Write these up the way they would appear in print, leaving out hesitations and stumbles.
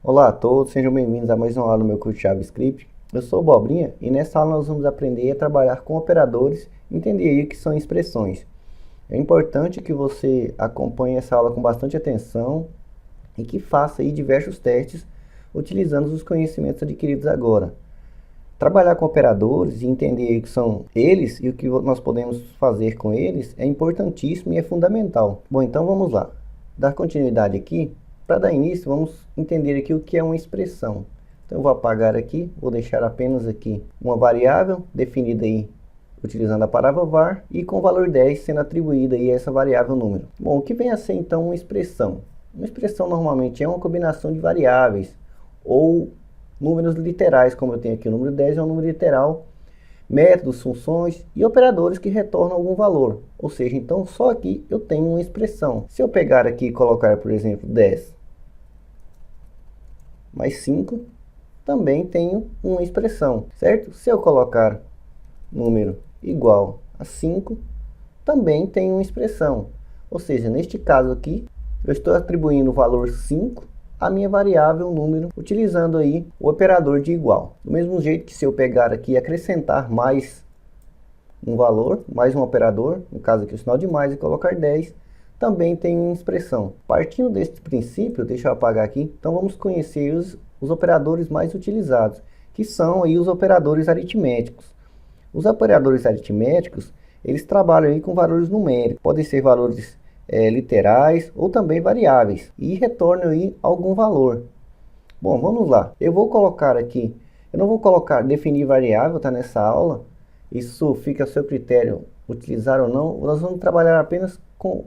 Olá a todos, sejam bem-vindos a mais uma aula do meu curso de JavaScript. Eu sou o Bobrinha e nessa aula nós vamos aprender a trabalhar com operadores e entender aí o que são expressões. É importante que você acompanhe essa aula com bastante atenção e que faça aí diversos testes utilizando os conhecimentos adquiridos agora. Trabalhar com operadores e entender aí o que são eles e o que nós podemos fazer com eles é importantíssimo e é fundamental. Bom, então vamos lá. Dar continuidade aqui. Para dar início, vamos entender aqui o que é uma expressão. Então eu vou apagar aqui, vou deixar apenas aqui uma variável definida aí utilizando a palavra var e com o valor 10 sendo atribuída aí a essa variável número. Bom, o que vem a ser então uma expressão? Uma expressão normalmente é uma combinação de variáveis ou números literais, como eu tenho aqui o número 10 é um número literal, métodos, funções e operadores que retornam algum valor. Ou seja, então só aqui eu tenho uma expressão. Se eu pegar aqui e colocar, por exemplo, 10 mais 5, também tenho uma expressão, certo? Se eu colocar número igual a 5, também tenho uma expressão. Ou seja, neste caso aqui, eu estou atribuindo o valor 5 à minha variável número, utilizando aí o operador de igual. Do mesmo jeito que se eu pegar aqui e acrescentar mais um valor, mais um operador, no caso aqui o sinal de mais, e colocar 10, também tem uma expressão. Partindo deste princípio, deixa eu apagar aqui, então vamos conhecer os operadores mais utilizados, que são aí os operadores aritméticos. Os operadores aritméticos, eles trabalham aí com valores numéricos, podem ser valores literais ou também variáveis, e retornam aí algum valor. Bom, vamos lá. Eu vou colocar aqui, eu não vou definir variável, tá, nessa aula, isso fica a seu critério, utilizar ou não, nós vamos trabalhar apenas com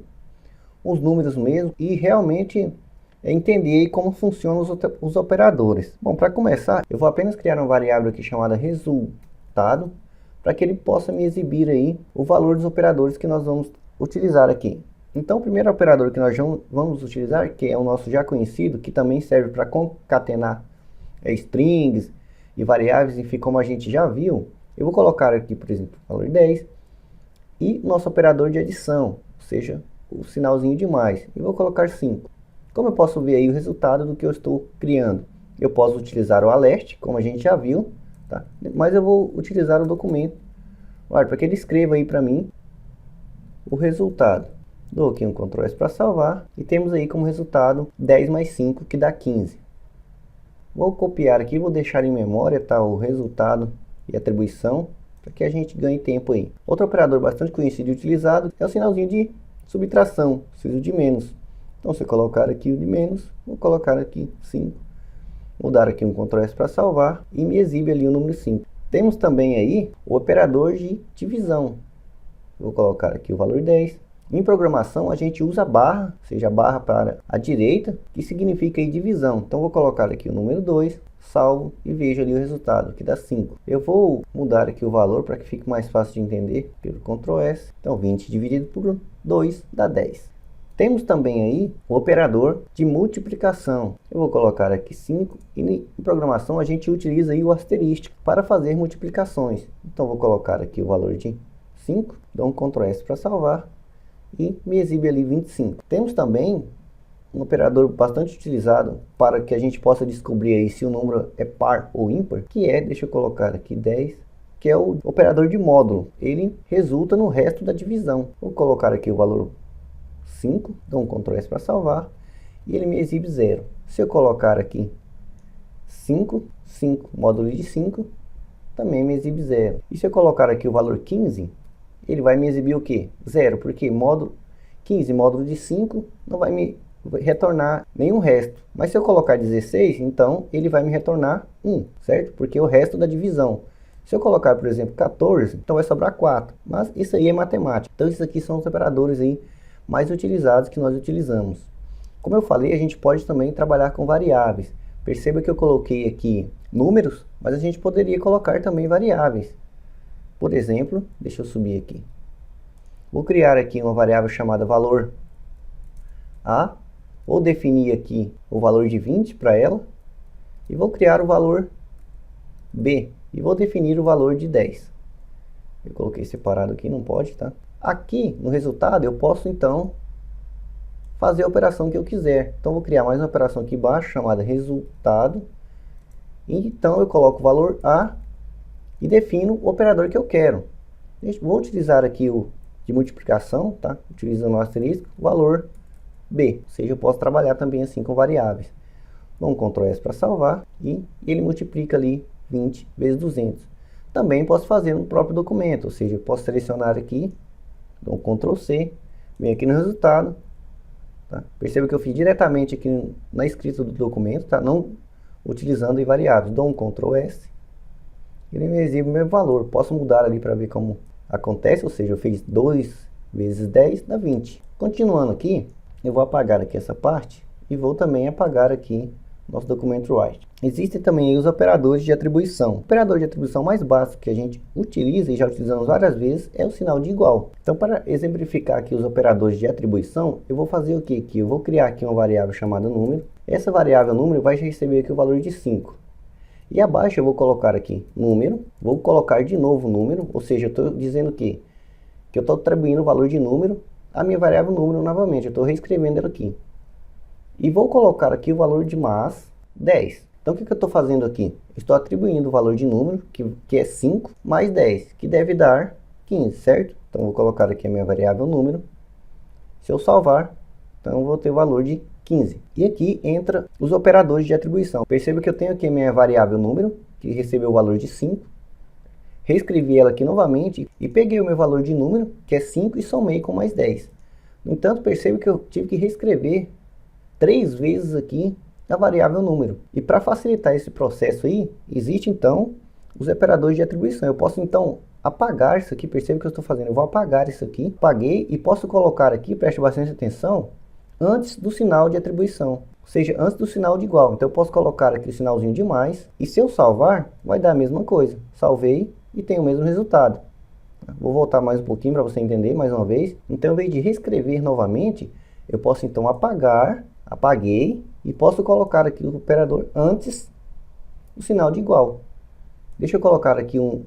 os números mesmo e realmente entender como funcionam os operadores. Bom, para começar, eu vou apenas criar uma variável aqui chamada resultado, para que ele possa me exibir aí o valor dos operadores que nós vamos utilizar aqui. Então, o primeiro operador que nós vamos utilizar, que é o nosso já conhecido, que também serve para concatenar strings e variáveis, enfim, como a gente já viu, eu vou colocar aqui, por exemplo, o valor 10 e nosso operador de adição, ou seja, o sinalzinho de mais, e vou colocar 5. Como eu posso ver aí o resultado do que eu estou criando? Eu posso utilizar o alert, como a gente já viu, tá? Mas eu vou utilizar o documento, para que ele escreva aí para mim o resultado. Dou aqui um Ctrl S para salvar, e temos aí como resultado 10 mais 5, que dá 15. Vou copiar aqui, vou deixar em memória, tá, o resultado e atribuição, para que a gente ganhe tempo aí. Outro operador bastante conhecido e utilizado é o sinalzinho de subtração, preciso de menos. Então, se eu colocar aqui o de menos, vou colocar aqui 5. Vou dar aqui um Ctrl S para salvar e me exibe ali o número 5. Temos também aí o operador de divisão. Vou colocar aqui o valor 10. Em programação, a gente usa barra, ou seja, a barra para a direita, que significa aí divisão. Então, vou colocar aqui o número 2, salvo e vejo ali o resultado, que dá 5. Eu vou mudar aqui o valor para que fique mais fácil de entender pelo Ctrl S. Então, 20 dividido por 2 dá 10. Temos também aí o operador de multiplicação. Eu vou colocar aqui 5 e em programação a gente utiliza aí o asterístico para fazer multiplicações. Então, vou colocar aqui o valor de 5, dou um Ctrl S para salvar e me exibe ali 25. Temos também um operador bastante utilizado para que a gente possa descobrir aí se o número é par ou ímpar, que é, deixa eu colocar aqui 10, que é o operador de módulo. Ele resulta no resto da divisão. Vou colocar aqui o valor 5, dou um Ctrl S para salvar e ele me exibe 0. Se eu colocar aqui 5, módulo de 5, também me exibe 0. E se eu colocar aqui o valor 15, ele vai me exibir o que? 0, porque módulo 15, módulo de 5, não vai me retornar nenhum resto. Mas se eu colocar 16, então ele vai me retornar 1, certo? Porque é o resto da divisão. Se eu colocar, por exemplo, 14, então vai sobrar 4. Mas isso aí é matemática. Então, esses aqui são os operadores aí mais utilizados que nós utilizamos. Como eu falei, a gente pode também trabalhar com variáveis. Perceba que eu coloquei aqui números, mas a gente poderia colocar também variáveis. Por exemplo, deixa eu subir aqui. Vou criar aqui uma variável chamada valor A. Vou definir aqui o valor de 20 para ela. E vou criar o valor B. E vou definir o valor de 10. Eu coloquei separado aqui, não pode, tá? Aqui no resultado eu posso então fazer a operação que eu quiser. Então, vou criar mais uma operação aqui embaixo, chamada resultado. Então, eu coloco o valor A e defino o operador que eu quero. Vou utilizar aqui o de multiplicação, tá? Utilizando o asterisco, valor B. Ou seja, eu posso trabalhar também assim com variáveis. Dou um Ctrl S para salvar e ele multiplica ali 20 vezes 200. Também posso fazer no próprio documento, ou seja, eu posso selecionar aqui, dou um Ctrl C, venho aqui no resultado. Tá? Perceba que eu fiz diretamente aqui na escrita do documento, tá? Não utilizando variáveis. Dou um Ctrl S, ele me exibe o mesmo valor. Posso mudar ali para ver como acontece, ou seja, eu fiz 2 vezes 10 dá 20. Continuando aqui, eu vou apagar aqui essa parte e vou também apagar aqui nosso documento write. Existem também os operadores de atribuição. O operador de atribuição mais básico que a gente utiliza e já utilizamos várias vezes é o sinal de igual. Então, para exemplificar aqui os operadores de atribuição, eu vou fazer o que? Eu vou criar aqui uma variável chamada número. Essa variável número vai receber aqui o valor de 5. E abaixo eu vou colocar aqui número, vou colocar de novo número, ou seja, eu estou dizendo que eu estou atribuindo o valor de número à minha variável número novamente, eu estou reescrevendo ela aqui. E vou colocar aqui o valor de mais 10. Então, o que eu estou fazendo aqui? Estou atribuindo o valor de número, que é 5, mais 10, que deve dar 15, certo? Então, vou colocar aqui a minha variável número. Se eu salvar, então eu vou ter o valor de 15. E aqui entra os operadores de atribuição. Perceba que eu tenho aqui a minha variável número, que recebeu o valor de 5. Reescrevi ela aqui novamente e peguei o meu valor de número, que é 5, e somei com mais 10. No entanto, perceba que eu tive que reescrever 3 vezes aqui a variável número. E para facilitar esse processo aí, existe então os operadores de atribuição. Eu posso então apagar isso aqui, perceba o que eu estou fazendo. Eu vou apagar isso aqui, apaguei e posso colocar aqui, preste bastante atenção, antes do sinal de atribuição. Ou seja, antes do sinal de igual. Então eu posso colocar aqui o sinalzinho de mais e se eu salvar, vai dar a mesma coisa. Salvei e tem o mesmo resultado. Vou voltar mais um pouquinho para você entender mais uma vez. Então, em vez de reescrever novamente, eu posso então apagar, apaguei, e posso colocar aqui o operador antes do sinal de igual. Deixa eu colocar aqui um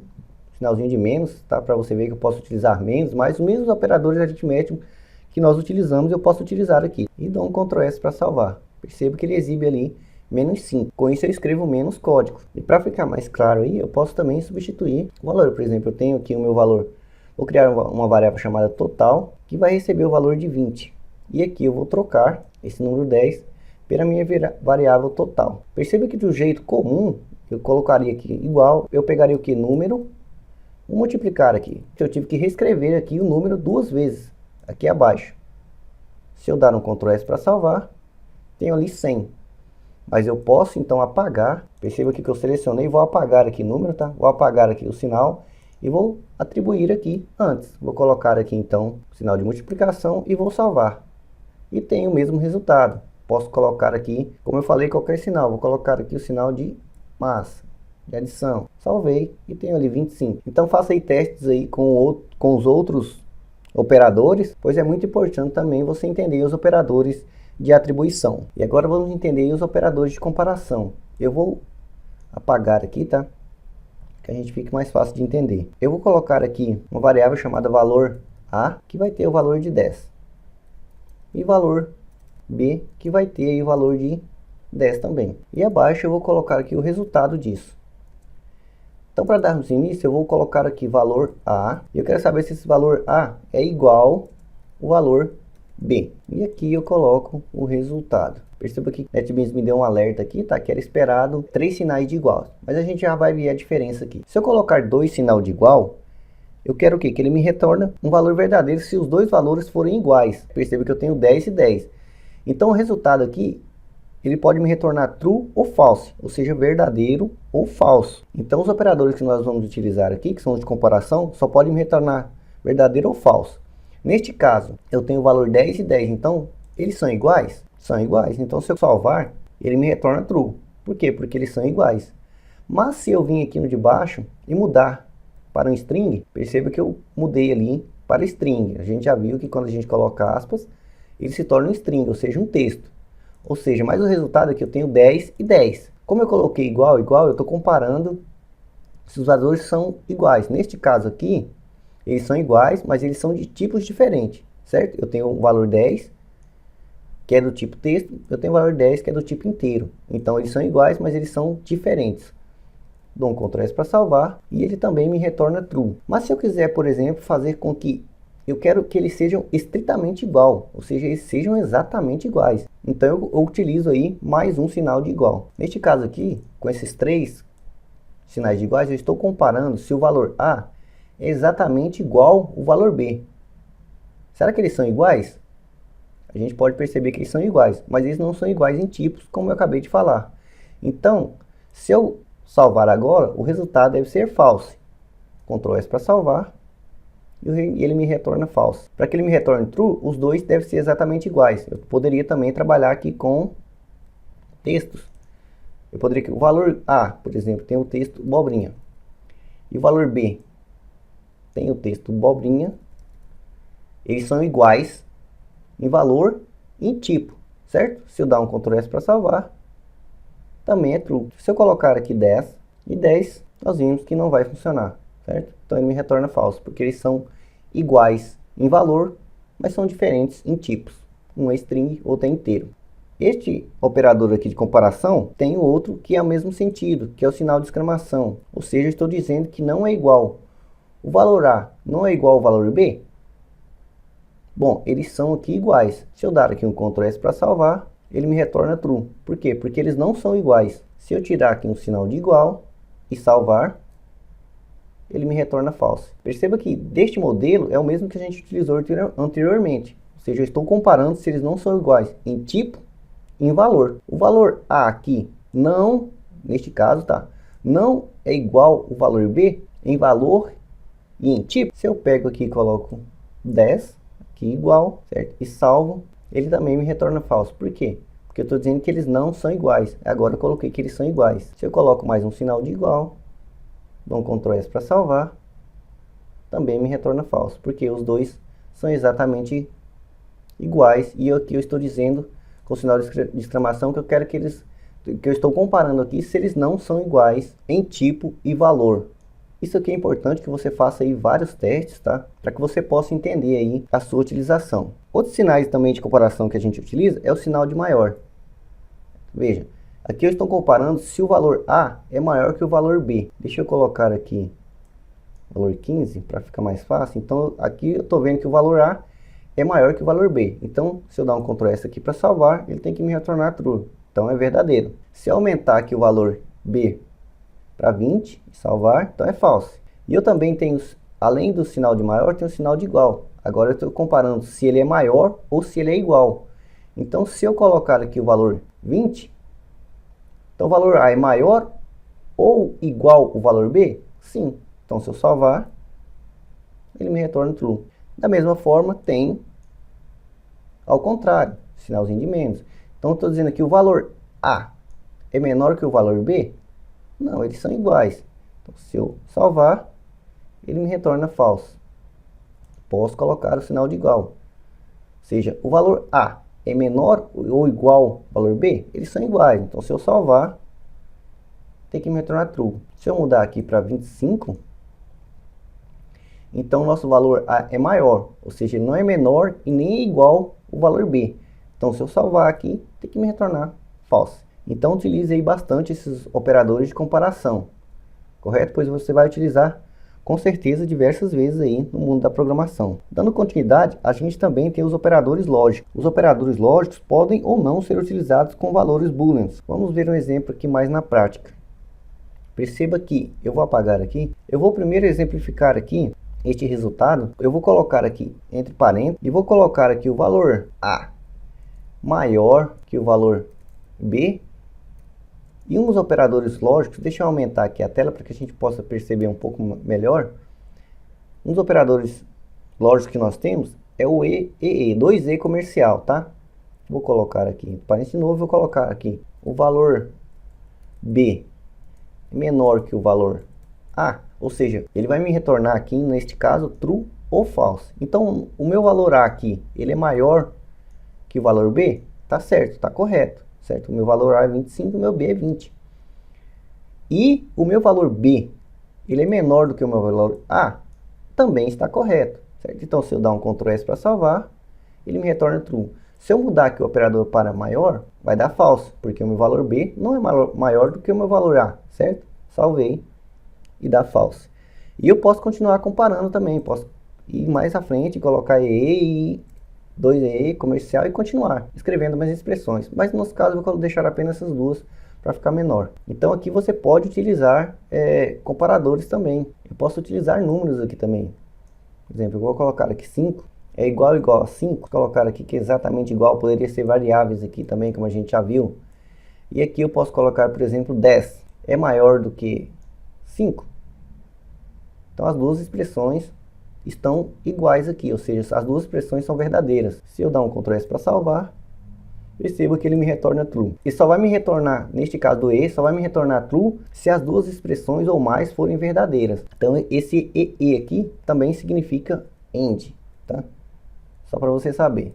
sinalzinho de menos, tá? Para você ver que eu posso utilizar menos, mas os mesmos operadores aritméticos que nós utilizamos, eu posso utilizar aqui. E dou um Ctrl S para salvar. Perceba que ele exibe ali menos 5. Com isso eu escrevo menos código. E para ficar mais claro aí, eu posso também substituir o valor. Por exemplo, eu tenho aqui o meu valor. Vou criar uma variável chamada total, que vai receber o valor de 20. E aqui eu vou trocar esse número 10 pela minha variável total. Perceba que do jeito comum, eu colocaria aqui igual, eu pegaria o que? Número, vou multiplicar aqui. Eu tive que reescrever aqui o número 2 vezes, aqui abaixo. Se eu dar um Ctrl S para salvar, tenho ali 100. Mas eu posso então apagar, perceba aqui que eu selecionei, vou apagar aqui número, tá? Vou apagar aqui o sinal e vou atribuir aqui antes. Vou colocar aqui então o sinal de multiplicação e vou salvar. E tenho o mesmo resultado. Posso colocar aqui, como eu falei, qualquer sinal. Vou colocar aqui o sinal de massa, de adição. Salvei e tenho ali 25. Então faça aí testes aí com os outros operadores, pois é muito importante também você entender os operadores de atribuição. E agora vamos entender os operadores de comparação. Eu vou apagar aqui, tá? Que a gente fique mais fácil de entender. Eu vou colocar aqui uma variável chamada valor A, que vai ter o valor de 10. E valor B, que vai ter aí o valor de 10 também. E abaixo eu vou colocar aqui o resultado disso. Então, para darmos início, eu vou colocar aqui valor A. E eu quero saber se esse valor A é igual ao valor B. E aqui eu coloco o resultado. Perceba que o NetBeans me deu um alerta aqui, tá? Que era esperado 3 sinais de igual. Mas a gente já vai ver a diferença aqui. Se eu colocar 2 sinais de igual, eu quero o quê? Que ele me retorna um valor verdadeiro se os dois valores forem iguais. Perceba que eu tenho 10 e 10. Então o resultado aqui, ele pode me retornar true ou false, ou seja, verdadeiro ou falso. Então os operadores que nós vamos utilizar aqui, que são os de comparação, só podem me retornar verdadeiro ou falso. Neste caso, eu tenho o valor 10 e 10, então eles são iguais? São iguais. Então se eu salvar, ele me retorna true. Por quê? Porque eles são iguais. Mas se eu vir aqui no de baixo e mudar para um string, perceba que eu mudei ali para string. A gente já viu que quando a gente coloca aspas, ele se torna um string, ou seja, um texto. Ou seja, mas o resultado é que eu tenho 10 e 10. Como eu coloquei igual, igual, eu estou comparando se os valores são iguais. Neste caso aqui, eles são iguais, mas eles são de tipos diferentes, certo? Eu tenho o valor 10 que é do tipo texto, eu tenho o valor 10, que é do tipo inteiro. Então, eles são iguais, mas eles são diferentes. Dou um Ctrl S para salvar, e ele também me retorna true. Mas se eu quiser, por exemplo, fazer com que eu quero que eles sejam estritamente igual, ou seja, eles sejam exatamente iguais. Então, eu utilizo aí mais um sinal de igual. Neste caso aqui, com esses 3 sinais de iguais, eu estou comparando se o valor A é exatamente igual ao valor B. Será que eles são iguais? A gente pode perceber que eles são iguais, mas eles não são iguais em tipos, como eu acabei de falar. Então, se eu salvar agora, o resultado deve ser false. Ctrl S para salvar, e ele me retorna false. Para que ele me retorne true, os dois devem ser exatamente iguais. Eu poderia também trabalhar aqui com textos. Eu poderia, o valor A, por exemplo, tem o texto abobrinha. E o valor B tem o texto abobrinha. Eles são iguais em valor e em tipo, certo? Se eu dar um Ctrl S para salvar, também é true. Se eu colocar aqui 10 e 10, nós vimos que não vai funcionar, certo? Então ele me retorna falso, porque eles são iguais em valor, mas são diferentes em tipos. Um é string, outro é inteiro. Este operador aqui de comparação tem outro que é o mesmo sentido, que é o sinal de exclamação. Ou seja, eu estou dizendo que não é igual. O valor A não é igual ao valor B? Bom, eles são aqui iguais. Se eu dar aqui um Ctrl S para salvar, ele me retorna true. Por quê? Porque eles não são iguais. Se eu tirar aqui um sinal de igual e salvar, ele me retorna false. Perceba que deste modelo é o mesmo que a gente utilizou anteriormente. Ou seja, eu estou comparando se eles não são iguais em tipo e em valor. O valor A aqui não, neste caso, tá? Não é igual ao valor B em valor e em tipo. Se eu pego aqui e coloco 10, aqui igual, certo? E salvo, ele também me retorna falso. Por quê? Porque eu estou dizendo que eles não são iguais. Agora eu coloquei que eles são iguais. Se eu coloco mais um sinal de igual, dou um Ctrl S para salvar, também me retorna falso. Porque os dois são exatamente iguais. E aqui eu estou dizendo, com o sinal de exclamação, que eu quero que eles... que eu estou comparando aqui se eles não são iguais em tipo e valor. Isso aqui é importante que você faça aí vários testes, tá? Para que você possa entender aí a sua utilização. Outros sinais também de comparação que a gente utiliza é o sinal de maior. Veja, aqui eu estou comparando se o valor A é maior que o valor B. Deixa eu colocar aqui o valor 15 para ficar mais fácil. Então aqui eu estou vendo que o valor A é maior que o valor B. Então se eu dar um Ctrl S aqui para salvar, ele tem que me retornar true. Então é verdadeiro. Se eu aumentar aqui o valor B para 20 e salvar, então é falso. E eu também tenho, além do sinal de maior, tenho o sinal de igual. Agora eu estou comparando se ele é maior ou se ele é igual. Então se eu colocar aqui o valor 20, então o valor A é maior ou igual ao valor B? Sim. Então se eu salvar, ele me retorna true. Da mesma forma tem ao contrário, sinalzinho de menos. Então eu estou dizendo aqui o valor A é menor que o valor B? Não, eles são iguais. Então, se eu salvar, ele me retorna falso. Posso colocar o sinal de igual. Ou seja, o valor A é menor ou igual ao valor B? Eles são iguais. Então, se eu salvar, tem que me retornar true. Se eu mudar aqui para 25, então nosso valor A é maior. Ou seja, ele não é menor e nem é igual ao valor B. Então, se eu salvar aqui, tem que me retornar falso. Então utilize aí bastante esses operadores de comparação, correto? Pois você vai utilizar com certeza diversas vezes aí no mundo da programação. Dando continuidade, a gente também tem os operadores lógicos. Os operadores lógicos podem ou não ser utilizados com valores booleans. Vamos ver um exemplo aqui mais na prática. Perceba que eu vou apagar aqui. Eu vou primeiro exemplificar aqui este resultado. Eu vou colocar aqui entre parênteses e vou colocar aqui o valor A maior que o valor B. E uns operadores lógicos, deixa eu aumentar aqui a tela para que a gente possa perceber um pouco melhor. Um dos operadores lógicos que nós temos é o EE, 2E comercial, tá? Vou colocar aqui, parênteses de novo, vou colocar aqui o valor B é menor que o valor A, ou seja, ele vai me retornar aqui, neste caso, true ou false. Então, o meu valor A aqui, ele é maior que o valor B? Tá certo, tá correto. Certo? O meu valor A é 25, o meu B é 20. E o meu valor B, ele é menor do que o meu valor A? Também está correto. Certo? Então, se eu dar um Ctrl S para salvar, ele me retorna true. Se eu mudar aqui o operador para maior, vai dar falso, porque o meu valor B não é maior do que o meu valor A, certo? Salvei e dá falso. E eu posso continuar comparando também, posso ir mais à frente, colocar EE e 2EE, comercial, e continuar escrevendo mais expressões. Mas no nosso caso eu vou deixar apenas essas duas para ficar menor. Então aqui você pode utilizar comparadores também. Eu posso utilizar números aqui também. Por exemplo, eu vou colocar aqui 5 é igual a 5. Vou colocar aqui que é exatamente igual, poderia ser variáveis aqui também, como a gente já viu. E aqui eu posso colocar, por exemplo, 10 é maior do que 5. Então as duas expressões estão iguais aqui, ou seja, as duas expressões são verdadeiras. Se eu dar um Ctrl S para salvar, perceba que ele me retorna true. E só vai me retornar, neste caso do E, só vai me retornar true se as duas expressões ou mais forem verdadeiras. Então esse EE aqui também significa AND, tá? Só para você saber.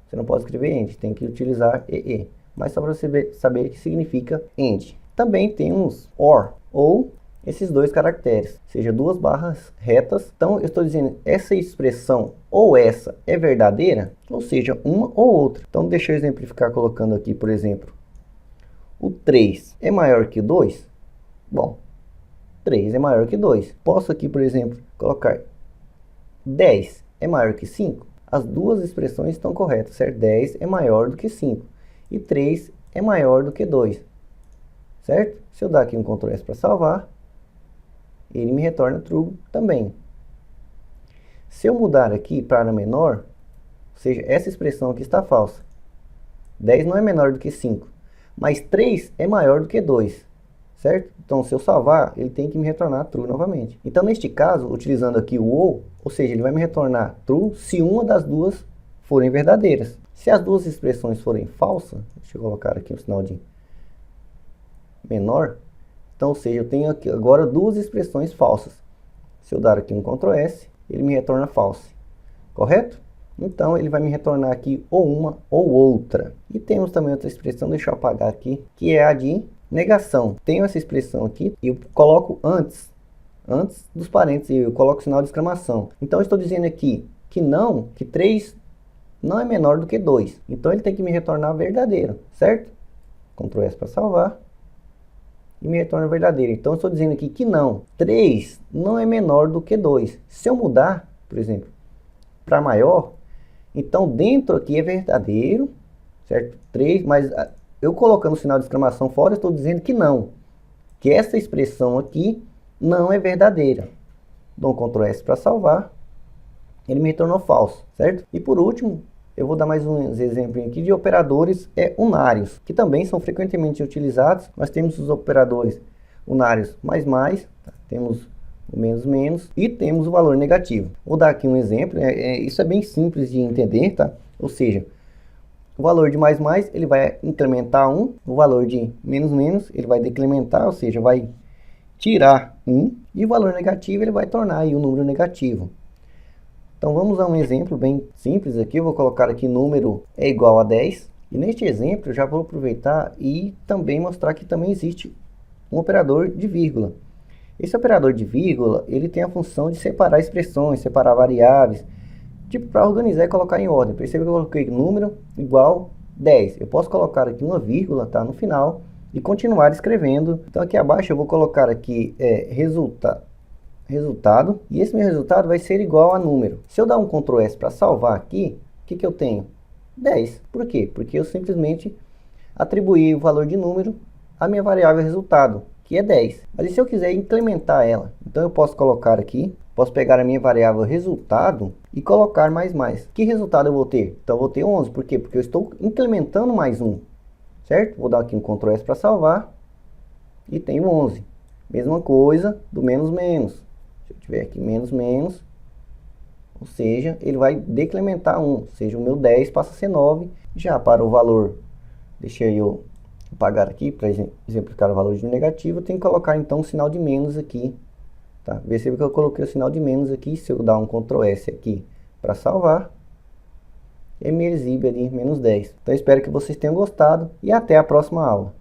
Você não pode escrever AND, tem que utilizar EE. Mas só para você saber que significa AND. Também temos OR, ou esses dois caracteres, seja duas barras retas. Então eu estou dizendo essa expressão ou essa é verdadeira, ou seja, uma ou outra. Então deixa eu exemplificar colocando aqui, por exemplo, o 3 é maior que 2? Bom, 3 é maior que 2. Posso aqui, por exemplo, colocar 10 é maior que 5? As duas expressões estão corretas, certo? 10 é maior do que 5 e 3 é maior do que 2, certo? Se eu dar aqui um Ctrl S para salvar, ele me retorna true também. Se eu mudar aqui para menor, ou seja, essa expressão aqui está falsa. 10 não é menor do que 5, mas 3 é maior do que 2, certo? Então, se eu salvar, ele tem que me retornar true novamente. Então, neste caso, utilizando aqui o ou seja, ele vai me retornar true se uma das duas forem verdadeiras. Se as duas expressões forem falsas, deixa eu colocar aqui um sinal de menor. Então, ou seja, eu tenho aqui agora duas expressões falsas. Se eu dar aqui um Ctrl S, ele me retorna false, correto? Então, ele vai me retornar aqui ou uma ou outra. E temos também outra expressão, deixa eu apagar aqui, que é a de negação. Tenho essa expressão aqui e eu coloco antes dos parênteses, eu coloco o sinal de exclamação. Então, eu estou dizendo aqui que não, que 3 não é menor do que 2. Então, ele tem que me retornar verdadeiro, certo? Ctrl S para salvar. E me retorna verdadeiro. Então, eu estou dizendo aqui que não, 3 não é menor do que 2. Se eu mudar, por exemplo, para maior, então dentro aqui é verdadeiro, certo? 3, mas eu colocando o sinal de exclamação fora, eu estou dizendo que não, que essa expressão aqui não é verdadeira. Dou um Ctrl S para salvar, ele me retornou falso, certo? E por último, eu vou dar mais uns exemplos aqui de operadores unários, que também são frequentemente utilizados. Nós temos os operadores unários mais, tá? Temos o menos, e temos o valor negativo. Vou dar aqui um exemplo, isso é bem simples de entender, tá? Ou seja, o valor de mais, ele vai incrementar 1, o valor de menos, ele vai decrementar, ou seja, vai tirar 1, e o valor negativo, ele vai tornar aí o número negativo. Então vamos a um exemplo bem simples aqui. Eu vou colocar aqui número é igual a 10. E neste exemplo eu já vou aproveitar e também mostrar que também existe um operador de vírgula. Esse operador de vírgula, ele tem a função de separar expressões, separar variáveis, tipo para organizar e colocar em ordem. Perceba que eu coloquei número igual 10. Eu posso colocar aqui uma vírgula, tá, no final e continuar escrevendo. Então aqui abaixo eu vou colocar aqui resultado, e esse meu resultado vai ser igual a número. Se eu dar um Ctrl S para salvar aqui, o que eu tenho? 10. Por quê? Porque eu simplesmente atribuí o valor de número à minha variável resultado, que é 10. Mas e se eu quiser incrementar ela? Então eu posso colocar aqui, posso pegar a minha variável resultado e colocar mais. Que resultado eu vou ter? Então eu vou ter 11. Por quê? Porque eu estou incrementando mais 1, certo? Vou dar aqui um Ctrl S para salvar e tenho 11. Mesma coisa do menos. Se eu tiver aqui menos, ou seja, ele vai decrementar 1, ou seja, o meu 10 passa a ser 9. Já para o valor, deixa eu apagar aqui para exemplificar o valor de negativo, eu tenho que colocar então um sinal de menos aqui, tá? Perceba que eu coloquei o sinal de menos aqui. Se eu dar um Ctrl S aqui para salvar, ele me exibe ali menos 10. Então eu espero que vocês tenham gostado e até a próxima aula.